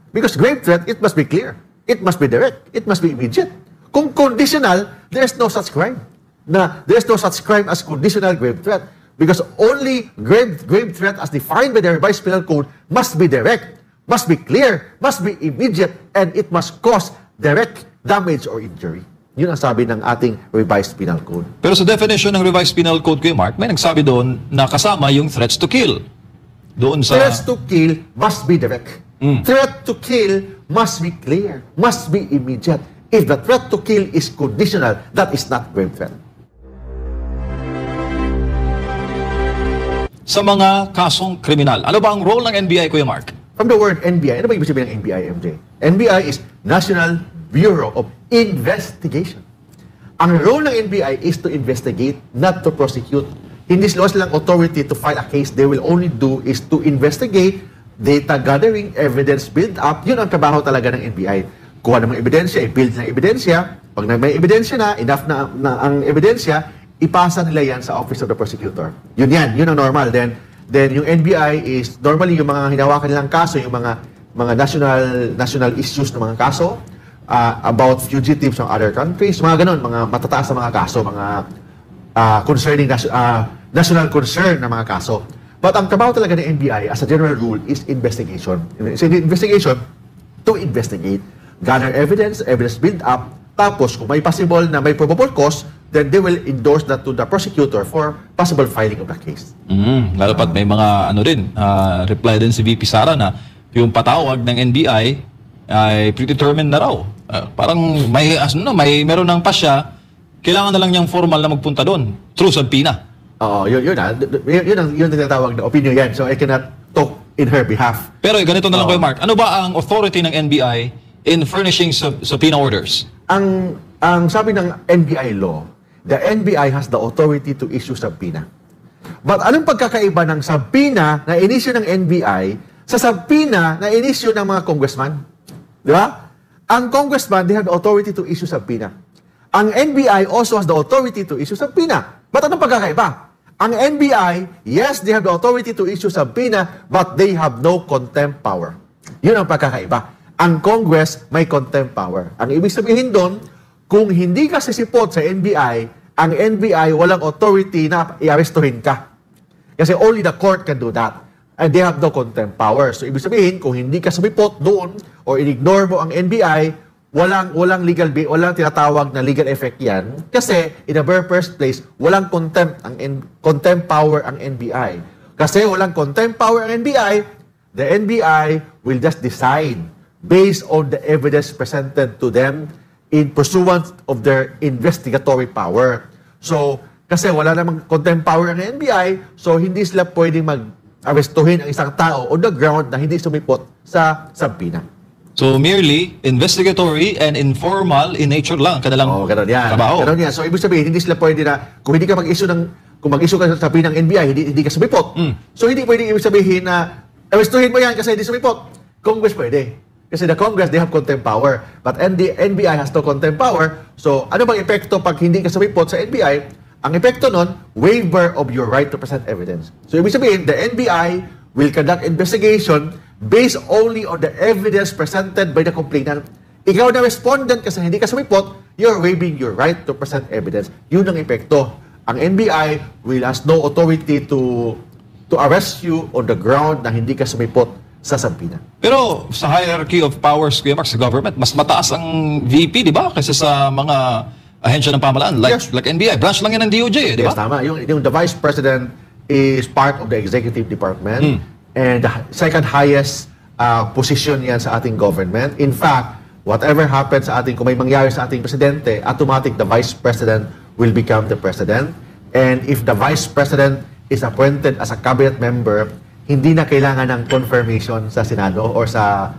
Because grave threat, it must be clear. It must be direct. It must be immediate. Kung conditional, there's no such crime. There's no such crime as conditional grave threat. Because only grave threat as defined by the revised penal code must be direct, must be clear, must be immediate, and it must cause direct damage or injury. Yun ang sabi ng ating revised penal code. Pero sa definition ng revised penal code, Kuya Mark, may nagsabi doon na kasama yung threats to kill. Doon sa... Threats to kill must be direct. Threat to kill must be clear, must be immediate. If the threat to kill is conditional, that is not grave threat. Sa mga kasong kriminal, ano ba ang role ng NBI, Kuya Mark? From the word NBI, ano ba ibig sabihin ng NBI, MJ? NBI is National Bureau of Investigation. Ang role ng NBI is to investigate, not to prosecute. Hindi sila silang authority to file a case. They will only do is to investigate, data gathering, evidence build up. Yun ang trabaho talaga ng NBI. Kuha ng mga ebidensya, i-build ng ebidensya. Pag may ebidensya na, enough na ang ebidensya, ipasa nila yan sa Office of the Prosecutor. Yun ang normal. Then yung NBI is normally yung mga hinawakan nilang kaso, yung mga national issues ng mga kaso about fugitives from other countries, mga ganun, mga matataas na mga kaso, mga concerning national concern na mga kaso. But ang trabaho talaga ng NBI as a general rule is investigation. So investigation to investigate, gather evidence build up, tapos kung may possible na may probable cause, then they will endorse that to the prosecutor for possible filing of the case. Lalo pat may mga reply din si VP Sara na yung patawag ng NBI ay predetermined na raw. Parang meron ng pasya, kailangan na lang niyang formal na magpunta doon through subpoena. Oo, yun ang tinatawag na opinion yan. So I cannot talk in her behalf. Pero ganito na lang Kuya Mark, ano ba ang authority ng NBI in furnishing subpoena orders? Ang sabi ng NBI law, the NBI has the authority to issue subpoena. But anong pagkakaiba ng subpoena na inisyu ng NBI sa subpoena na inisyu ng mga congressman? Di ba? Ang congressman, they have the authority to issue subpoena. Ang NBI also has the authority to issue subpoena. But anong pagkakaiba? Ang NBI, yes, they have the authority to issue subpoena, but they have no contempt power. Yun ang pagkakaiba. Ang Congress may contempt power. Ang ibig sabihin doon, kung hindi ka sisipot sa NBI, ang NBI walang authority na i-arestuhin ka. Kasi only the court can do that. And they have no contempt power. So ibig sabihin, kung hindi ka sumipot doon or in-ignore mo ang NBI, walang tinatawag na legal effect yan. Kasi in the very first place, walang contempt power ang NBI. Kasi walang contempt power ang NBI, the NBI will just decide based on the evidence presented to them in pursuance of their investigatory power. So, kasi wala namang contempt power ang NBI, so hindi sila pwedeng mag-arestuhin ang isang tao on the ground na hindi sumipot sa subpoena. So, merely investigatory and informal in nature lang kanilang trabaho. Ganun yan. So, ibig sabihin, hindi sila pwede na, kung mag-issue ka sa subpoena ng NBI, hindi ka sumipot. So, hindi pwede ibig sabihin na, arestuhin mo yan kasi hindi sumipot. Congress pwede. Kasi the Congress, they have contempt power. But the NBI has no contempt power. So, ano bang epekto pag hindi ka sumipot sa NBI? Ang epekto nun, waiver of your right to present evidence. So, ibig sabihin, the NBI will conduct investigation based only on the evidence presented by the complainant. Ikaw na respondent kasi hindi ka sumipot, you're waiving your right to present evidence. Yun ang epekto. Ang NBI will has no authority to arrest you on the ground na hindi ka sumipot sa subpoena. Pero sa hierarchy of powers, Kuya Mark, sa government, mas mataas ang VP, di ba? Kaysa sa mga ahensya ng pamahalaan. Like NBI, branch lang yan ng DOJ, di ba? Yes, tama. Yung the Vice President is part of the Executive Department. And the second highest position yan sa ating government. In fact, whatever happens sa ating, kung may mangyari sa ating presidente, automatic the Vice President will become the President. And if the Vice President is appointed as a cabinet member, hindi na kailangan ng confirmation sa Senado or sa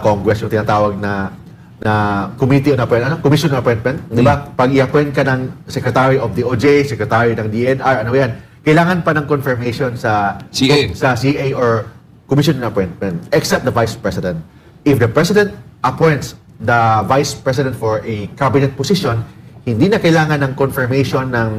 Congress, yung tinatawag na committee on appointment, commission on appointment. Di ba? Pag i-appoint ka ng Secretary of the OJ, Secretary ng DNR, ano yan, kailangan pa ng confirmation sa CA or commission on appointment, except the Vice President. If the President appoints the Vice President for a cabinet position, hindi na kailangan ng confirmation ng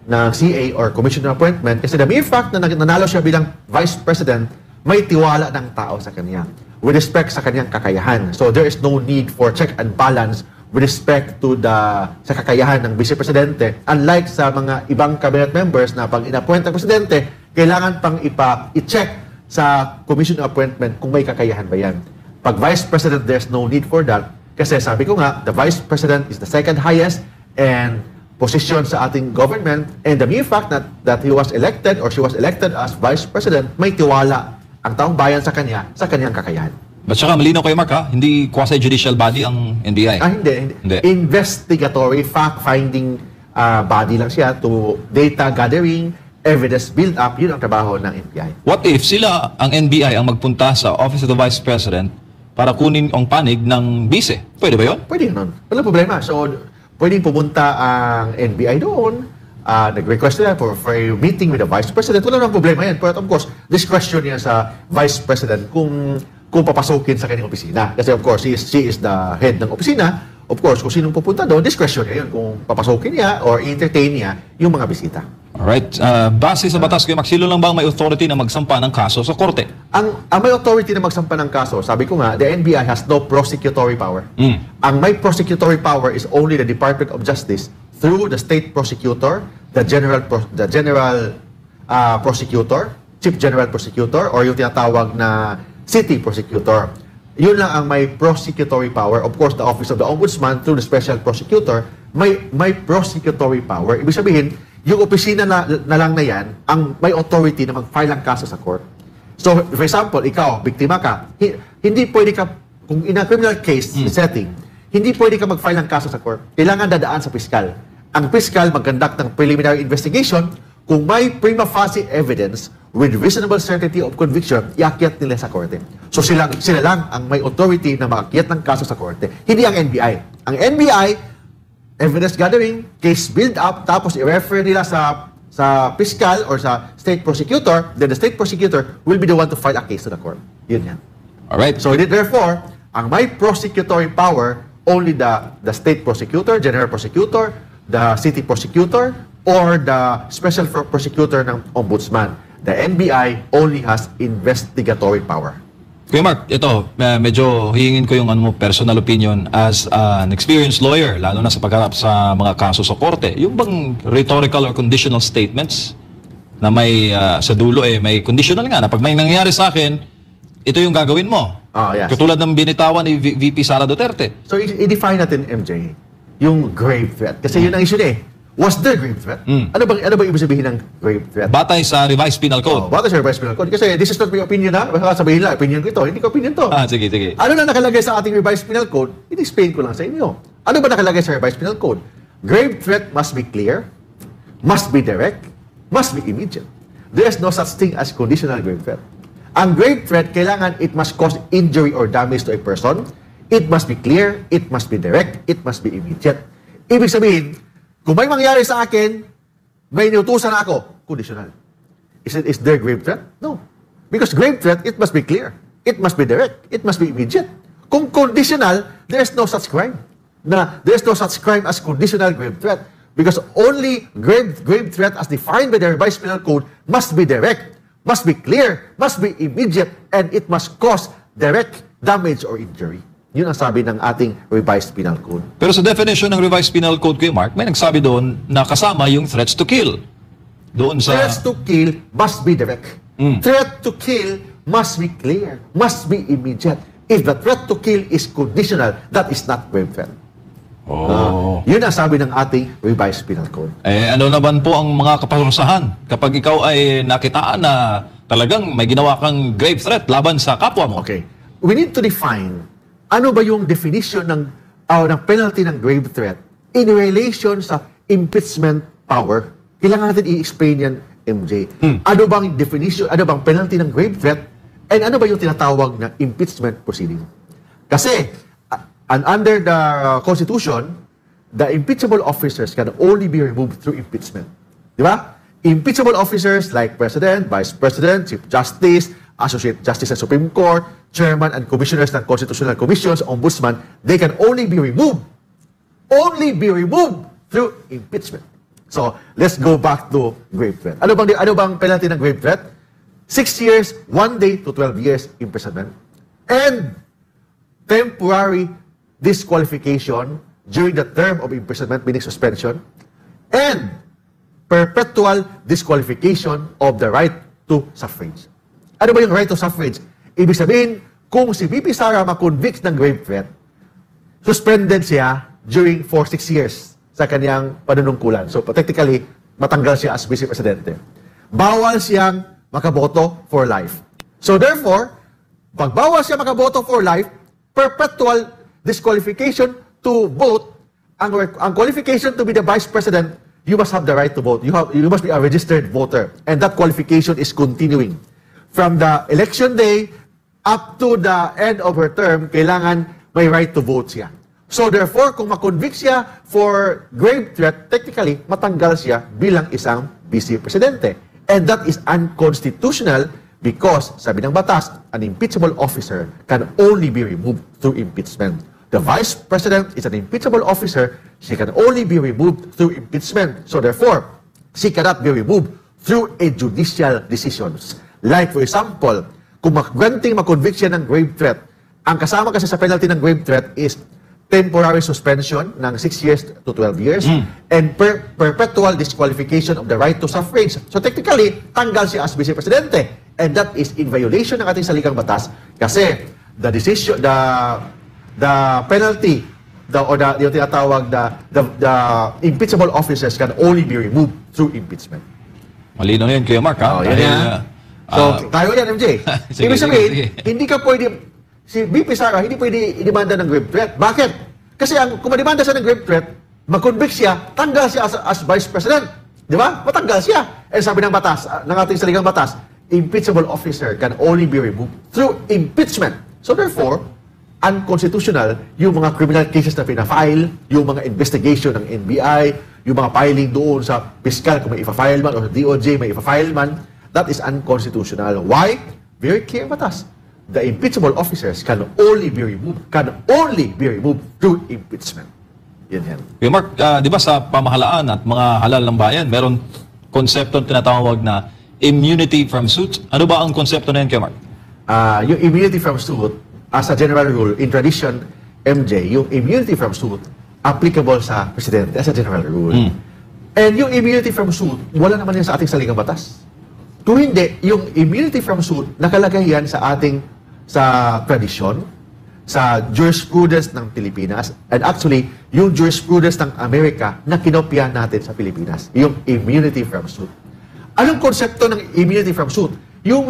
CA or commission on appointment kasi the mere fact na nanalo siya bilang Vice President, may tiwala ng tao sa kanya. with respect sa kanyang kakayahan. So there is no need for check and balance with respect to sa kakayahan ng Vice Presidente. Unlike sa mga ibang cabinet members na pag in-appoint ang Presidente, kailangan pang i-check sa Commission of Appointment kung may kakayahan ba yan. Pag Vice President, there's no need for that. Kasi sabi ko nga, the Vice President is the second highest and position sa ating government, and the mere fact that he was elected or she was elected as Vice President, may tiwala ang taong bayan sa kanyang kakayahan. But saka malinaw kayo, Mark, ha? Hindi quasi-judicial body ang NBI. Hindi. Investigatory, fact-finding body lang siya to data gathering, evidence build-up, yun ang trabaho ng NBI. What if sila, ang NBI, ang magpunta sa Office of the Vice President para kunin ang panig ng bise? Pwede ba yun? Pwede yun. Walang problema. So, pwedeng pumunta ang NBI doon, nag-request nila for a meeting with the Vice President. Wala nang problema yan. But of course, discretion yan sa Vice President kung papasukin sa kanyang opisina. Kasi of course, she is the head ng opisina. Of course, kung sinong pupunta doon, discretion niya yun kung papasukin niya or entertain niya yung mga bisita. Alright. Base sa batas, Kuya Mark, sino lang ba may authority na magsampa ng kaso sa korte? Ang may authority na magsampa ng kaso, sabi ko nga, the NBI has no prosecutory power. Ang may prosecutory power is only the Department of Justice through the state prosecutor, the general prosecutor, chief general prosecutor, or yung tinatawag na city prosecutor. Yun lang ang may prosecutory power. Of course, the Office of the Ombudsman through the special prosecutor, may prosecutory power. Ibig sabihin, yung opisina na lang na yan, ang may authority na mag-file ang kaso sa court. So, for example, ikaw, biktima ka, hindi pwede ka, kung in a criminal case setting, hindi pwede ka mag-file ng kaso sa court. Kailangan dadaan sa piskal. Ang piskal mag-conduct ng preliminary investigation. Kung may prima facie evidence with reasonable certainty of conviction, iakyat nila sa korte. So sila lang ang may authority na makakyat ng kaso sa korte. Hindi ang NBI. Ang NBI, evidence gathering, case build-up, tapos i-refer nila sa fiscal or sa state prosecutor, then the state prosecutor will be the one to file a case to the court. Yun yan. Alright. So therefore, ang may prosecutory power, only the state prosecutor, general prosecutor, the city prosecutor, or the special prosecutor ng ombudsman. The NBI only has investigatory power. Kuya Mark, ito, medyo hihingin ko yung personal opinion as an experienced lawyer, lalo na sa pagharap sa mga kaso sa korte. Yung bang rhetorical or conditional statements na may sa dulo may conditional nga na pag may nangyari sa akin, ito yung gagawin mo. Yes. Katulad ng binitawan ni VP Sara Duterte. So i-define natin, MJ, yung grave threat. Kasi yun ang issue eh. Was there grave threat? Ano bang ibig sabihin ng grave threat? Batay sa Revised Penal Code. Batay sa Revised Penal Code. Kasi this is not my opinion ha. Baka sabihin lang, opinion ko ito. Hindi ko opinion to. Sige. Ano na nakalagay sa ating Revised Penal Code? I-explain ko lang sa inyo. Ano ba nakalagay sa Revised Penal Code? Grave threat must be clear, must be direct, must be immediate. There is no such thing as conditional grave threat. Ang grave threat, kailangan it must cause injury or damage to a person. It must be clear, it must be direct, it must be immediate. Ibig sabihin, kung may mangyari sa akin, may inutusan ako, conditional. Is there grave threat? No. Because grave threat, it must be clear. It must be direct. It must be immediate. Kung conditional, there is no such crime. There is no such crime as conditional grave threat. Because only grave threat as defined by the Revised Penal Code must be direct, must be clear, must be immediate, and it must cause direct damage or injury. Yun ang sabi ng ating Revised Penal Code. Pero sa definition ng Revised Penal Code, Kuya Mark, may nagsabi doon na kasama yung threats to kill. Doon sa... Threats to kill must be direct. Threat to kill must be clear, must be immediate. If the threat to kill is conditional, that is not grave threat. Yun ang sabi ng ating Revised Penal Code. Ano naman po ang mga kaparusahan kapag ikaw ay nakitaan na talagang may ginawa kang grave threat laban sa kapwa mo? Okay. We need to define ano ba yung definition ng penalty ng grave threat in relation sa impeachment power. Kailangan natin i-explain yan, MJ. Ano bang definition, ano bang penalty ng grave threat, and ano ba yung tinatawag na impeachment proceeding? Kasi, under the Constitution, the impeachable officers can only be removed through impeachment. Di ba? Impeachable officers like President, Vice President, Chief Justice, Associate Justice sa Supreme Court, Chairman and Commissioners ng Constitutional Commissions, Ombudsman, they can only be removed through impeachment. So, let's go back to grave threat. Ano bang penalty ng grave threat? 6 years, 1 day to 12 years imprisonment. and temporary disqualification during the term of imprisonment, meaning suspension, and perpetual disqualification of the right to suffrage. Ano ba yung right to suffrage? Ibig sabihin, kung si VP Sara ma-convict ng grave threat, suspended siya for 6 years sa kanyang panunungkulan. So, technically, matanggal siya as Vice Presidente. Bawal siyang makaboto for life. So, therefore, pag bawal siya makaboto for life, perpetual disqualification to vote, ang qualification to be the Vice President, you must have the right to vote. You must be a registered voter. And that qualification is continuing. From the election day up to the end of her term, kailangan may right to vote siya. So therefore, kung makonvict siya for grave threat, technically, matanggal siya bilang isang Vice Presidente. And that is unconstitutional because, sabi ng batas, an impeachable officer can only be removed through impeachment. The Vice President is an impeachable officer. She can only be removed through impeachment. So therefore, she cannot be removed through a judicial decisions. Like for example, kung granting makonvict siya ng grave threat, ang kasama kasi sa penalty ng grave threat is temporary suspension ng 6 years to 12 years and perpetual disqualification of the right to suffrage. So technically, tanggal siya as Vice Presidente. And that is in violation ng ating saligang batas kasi the decision, the penalty, yung tinatawag, the impeachable officers can only be removed through impeachment. Malinaw yun, Kuya Mark, ha? So, tayo yan, MJ. Ibig sabihin, hindi ka pwede, si VP Sara, hindi pwede idemanda ng grave threat. Bakit? Kasi kung mademanda siya ng grave threat, mag-convict siya, tanggal siya as Vice President. Di ba? Matanggal siya. And sabi ng batas, ng ating saligang batas, impeachable officer can only be removed through impeachment. So therefore, unconstitutional yung mga criminal cases na pinafile, yung mga investigation ng NBI, yung mga filing doon sa fiscal kung may ipa-file man o sa DOJ may ipa-file man, that is unconstitutional. Why? Very clear batas. The impeachable officers can only be removed through impeachment. Yan. Kuya Mark, di ba sa pamahalaan at mga halal ng bayan, meron konseptong tinatawag na immunity from suit. Ano ba ang konsepto na yan, Kuya Mark? Yung immunity from suit, as a general rule, in tradition, MJ, yung immunity from suit, applicable sa Presidente as a general rule. And yung immunity from suit, wala naman yan sa ating saligang batas. Kung hindi, yung immunity from suit, nakalagay yan sa tradisyon, sa jurisprudence ng Pilipinas, and actually, yung jurisprudence ng Amerika na kinopya natin sa Pilipinas, yung immunity from suit. Anong konsepto ng immunity from suit? Yung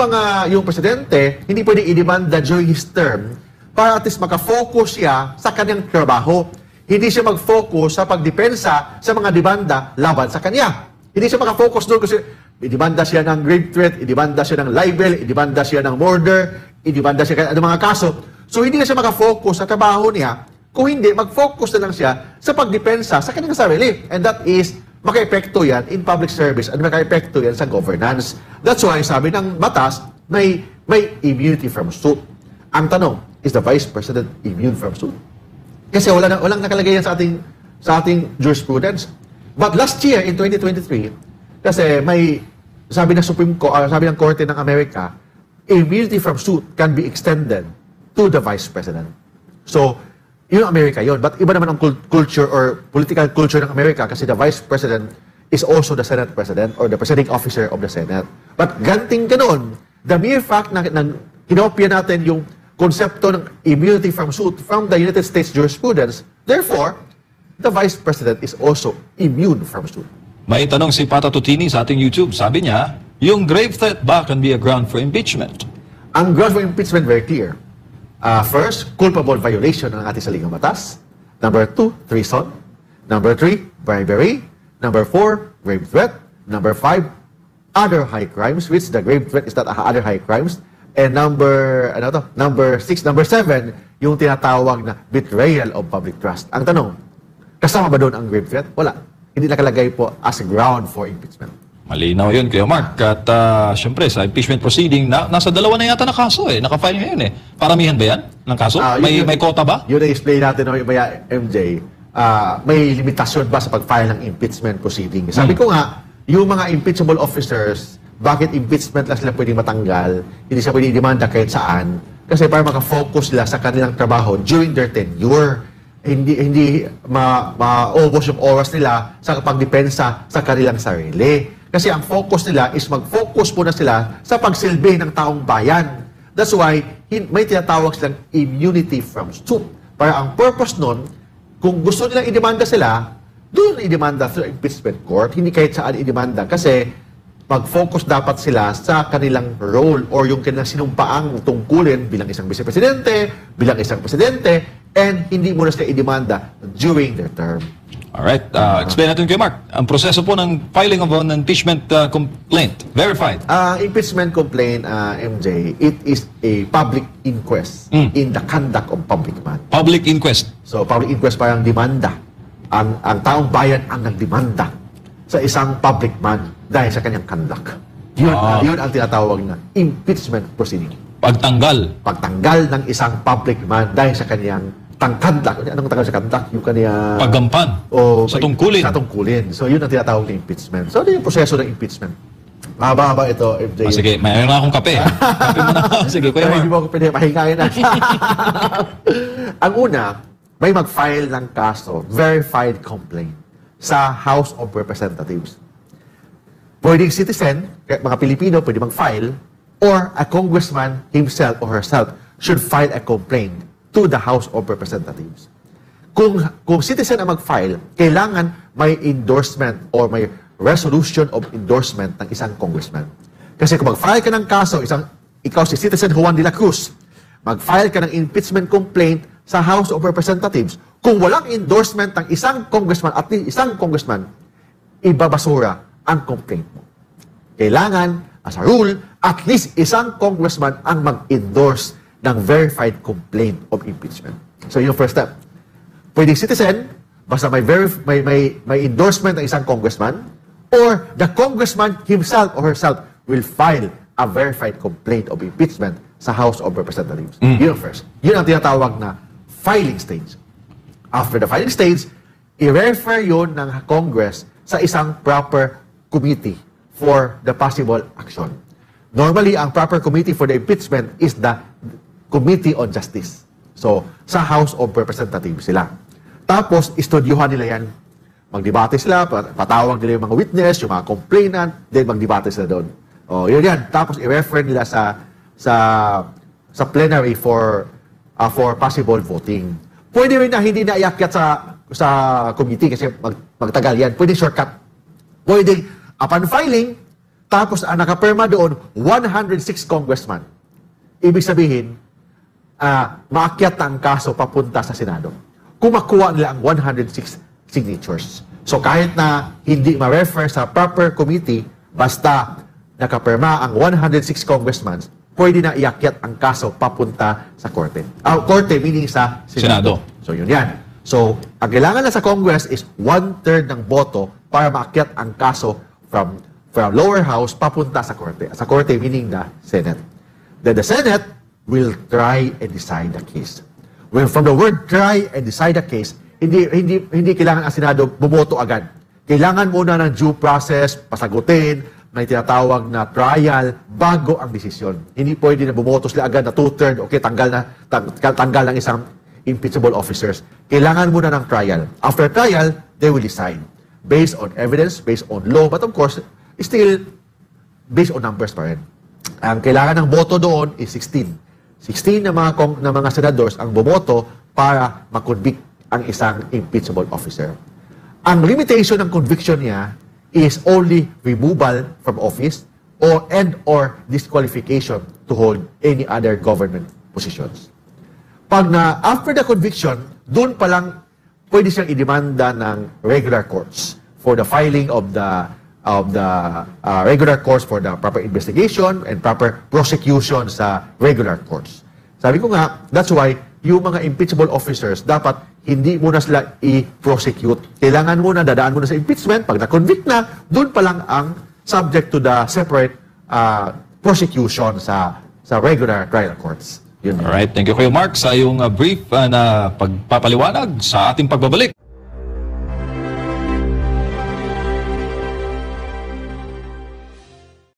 presidente, hindi pwedeng i-demanda during his term para at least makafocus siya sa kanyang trabaho. Hindi siya mag-focus sa pagdepensa sa mga demanda laban sa kanya. Hindi siya makafocus doon kasi i-demanda siya ng grave threat, i-demanda siya ng libel, i-demanda siya ng murder, i-demanda siya ng mga kaso. So hindi na siya makafocus sa trabaho niya. Kung hindi, mag-focus na lang siya sa pagdepensa sa kanyang sarili. And that is, maka-epekto yan in public service at maka-epekto yan sa governance. That's why sabi ng batas, may immunity from suit. Ang tanong, is the Vice President immune from suit? Kasi walang nakalagay yan sa ating jurisprudence. But last year, in 2023, kasi sabi ng Korte ng Amerika, immunity from suit can be extended to the Vice President. So, yung Amerika yon. But iba naman ang culture or political culture ng Amerika kasi the Vice President is also the Senate President or the presiding officer of the Senate. But ganting ganon, the mere fact na kinopya natin yung konsepto ng immunity from suit from the United States jurisprudence, therefore, the Vice President is also immune from suit. May tanong si Pata Tutini sa ating YouTube. Sabi niya, yung grave threat ba can be a ground for impeachment? Ang ground for impeachment very clear. First, culpable violation ng ating saligang batas. Number 2, treason. Number 3, bribery. Number 4, grave threat. Number 5, other high crimes, which the grave threat is not other high crimes. And number 6, number 7, yung tinatawag na betrayal of public trust. Ang tanong, kasama ba doon ang grave threat? Wala. Hindi nakalagay po as a ground for impeachment. Malinaw yun, Kuya Mark. At syempre, sa impeachment proceeding, nasa 2 na yata na kaso eh. Nakafile ngayon eh. Paramihan ba yan ng kaso? May quota ba? Yun na-explain natin ng MJ. May limitasyon ba sa pag-file ng impeachment proceeding? Sabi ko nga, yung mga impeachable officers, bakit impeachment lang sila pwedeng matanggal? Hindi sila pwedeng i-demanda kahit saan? Kasi para makafocus sila sa kanilang trabaho during their tenure. Hindi maubos yung oras nila sa pagdepensa sa kanilang sarili. Kasi ang focus nila is mag-focus muna sila sa pagsilbi ng taong bayan. That's why may tinatawag silang immunity from suit. Para ang purpose nun, kung gusto nilang idemanda sila, doon idemanda through impeachment court, hindi kahit saan idemanda. Kasi mag-focus dapat sila sa kanilang role or yung kanilang sinumpaang tungkulin bilang isang vice-presidente, bilang isang presidente, and hindi mo na sila idemanda during their term. Alright, explain natin kay Mark. Ang proseso po ng filing of an impeachment complaint, verified. Impeachment complaint, MJ, it is a public inquest in the conduct of public man. Public inquest. So, public inquest parang demanda. Ang taong bayan ang nagdemanda sa isang public man dahil sa kanyang conduct. Yun ang tinatawag na impeachment proceeding. Pagtanggal ng isang public man dahil sa kanyang conduct. Anong tanggal sa conduct? Yung kanyang... Paggampan. Sa tungkulin. Sa tungkulin. So, yun ang tinatawag na impeachment. So, ano yung proseso ng impeachment? Mahaba-haba ito, MJ. Sige, mayroon na akong kape. Kape mo na. Sige, Kuya Mark. Hindi mo ako pwede mahingayin na. Ang una, may mag-file ng kaso, verified complaint, sa House of Representatives. Pwedeng citizen, mga Pilipino, pwede mag-file, or a congressman himself or herself should file a complaint to the House of Representatives. Kung citizen ang mag-file, kailangan may endorsement or may resolution of endorsement ng isang congressman. Kasi kung mag-file ka ng kaso, ikaw si Citizen Juan de la Cruz, mag-file ka ng impeachment complaint sa House of Representatives, kung walang endorsement ng isang congressman at isang congressman, ibabasura ang complaint mo. Kailangan, as a rule, at least isang congressman ang mag-endorse ng verified complaint of impeachment. So, yung first step. Pwedeng citizen, basta may endorsement ng isang congressman, or the congressman himself or herself will file a verified complaint of impeachment sa House of Representatives. Yun first. Yun ang tinatawag na filing stage. After the filing stage, i-refer yun ng Congress sa isang proper committee for the possible action. Normally, ang proper committee for the impeachment is the Committee on Justice. So, sa House of Representatives sila. Tapos, istudyuhan nila yan. Magdebate sila, patawag nila yung mga witness, yung mga complainant, then magdebate sila doon. Yun yan. Tapos, i-refer nila sa plenary for possible voting. Pwede rin na hindi na iakyat sa committee kasi magtagal yan. Pwede shortcut. Pwede upon filing, tapos ang nakapirma doon, 106 congressman. Ibig sabihin, maakyat na ang kaso papunta sa Senado. Kung makuha nila ang 106 signatures. So kahit na hindi ma-refer sa proper committee, basta nakapirma ang 106 congressmen, pwede na iakyat ang kaso papunta sa korte. Korte meaning sa Senado. So yun yan. So, ang kailangan na sa Congress is 1/3 ng boto para maakyat ang kaso from lower house papunta sa korte. Sa korte meaning the Senate. Then the Senate will try and decide the case. Well, from the word try and decide the case, hindi kailangan ang Senado bumoto agad. Kailangan muna ng due process, pasagutin, may tinatawag na trial bago ang desisyon. Hindi pwede na bumoto sila agad na 2/3, okay, tanggal ng isang impeachable officers. Kailangan muna ng trial. After trial, they will decide based on evidence, based on law, but of course, still based on numbers pa rin. Ang kailangan ng boto doon is 16. 16 na mga senadors ang bumoto para makonvict ang isang impeachable officer. Ang limitation ng conviction niya is only removal from office or disqualification to hold any other government positions. After the conviction, doon pa lang pwede siyang idemanda ng regular courts for the filing of the regular courts for the proper investigation and proper prosecution sa regular courts. Sabi ko nga, that's why yung mga impeachable officers, dapat hindi muna sila i-prosecute. Kailangan muna, dadaan muna sa impeachment. Pag na-convict na, doon pa lang ang subject to the separate prosecution sa regular trial courts. Yun. Alright, thank you Kuya Mark sa iyong brief na pagpapaliwanag sa ating pagbabalik.